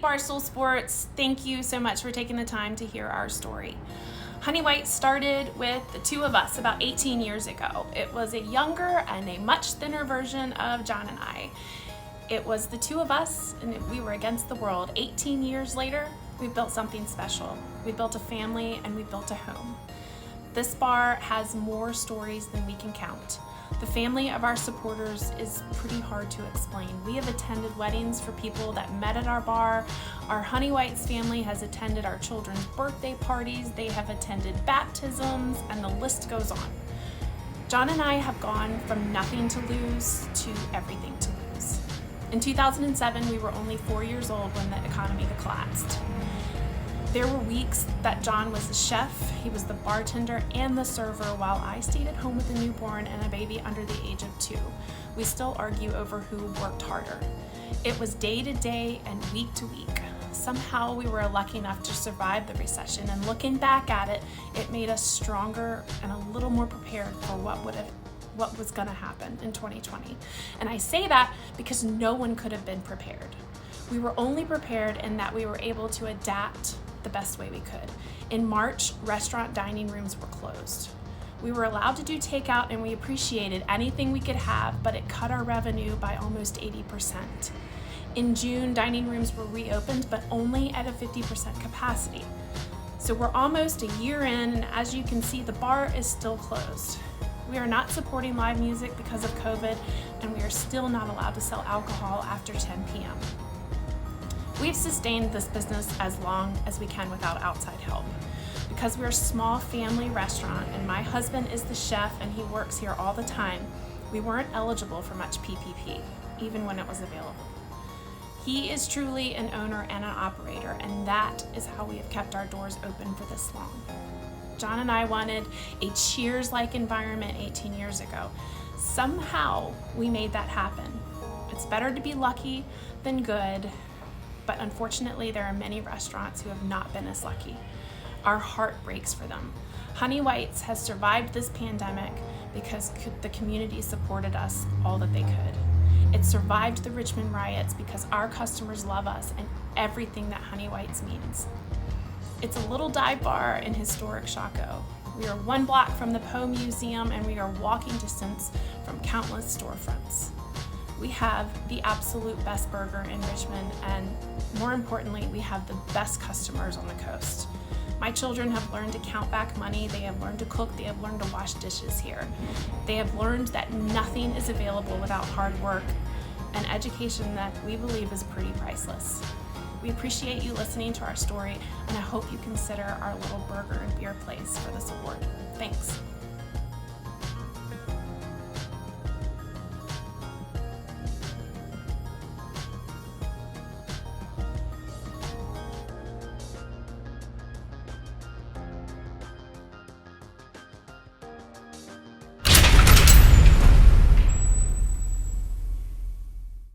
Barstool Sports. Thank you so much for taking the time to hear our story. Honey Whytes started with the two of us about 18 years ago. It was a younger and a much thinner version of John and I. It was the two of us, and we were against the world. 18 years later, we built something special. We built a family, and we built a home. This bar has more stories than we can count. The family of our supporters is pretty hard to explain. We have attended weddings for people that met at our bar. Our Honey Whytes family has attended our children's birthday parties. They have attended baptisms, and the list goes on. John and I have gone from nothing to lose to everything to lose. In 2007, we were only 4 years old when the economy had collapsed. There were weeks that John was the chef, he was the bartender and the server, while I stayed at home with a newborn and a baby under the age of 2. We still argue over who worked harder. It was day to day and week to week. Somehow we were lucky enough to survive the recession, and looking back at it, it made us stronger and a little more prepared for what was going to happen in 2020. And I say that because no one could have been prepared. We were only prepared in that we were able to adapt the best way we could. In March, restaurant dining rooms were closed. We were allowed to do takeout, and we appreciated anything we could have, but it cut our revenue by almost 80%. In June, dining rooms were reopened, but only at a 50% capacity. So we're almost a year in, and as you can see, the bar is still closed. We are not supporting live music because of COVID, and we are still not allowed to sell alcohol after 10 p.m. We've sustained this business as long as we can without outside help. Because we're a small family restaurant and my husband is the chef and he works here all the time, we weren't eligible for much PPP, even when it was available. He is truly an owner and an operator, and that is how we have kept our doors open for this long. John and I wanted a Cheers-like environment 18 years ago. Somehow we made that happen. It's better to be lucky than good, but unfortunately there are many restaurants who have not been as lucky. Our heart breaks for them. Honey Whytes has survived this pandemic because the community supported us all that they could. It survived the Richmond riots because our customers love us and everything that Honey Whytes means. It's a little dive bar in historic Chaco. We are 1 block from the Poe Museum, and we are walking distance from countless storefronts. We have the absolute best burger in Richmond, and more importantly, we have the best customers on the coast. My children have learned to count back money, they have learned to cook, they have learned to wash dishes here. They have learned that nothing is available without hard work, an education that we believe is pretty priceless. We appreciate you listening to our story, and I hope you consider our little burger and beer place for this award. Thanks.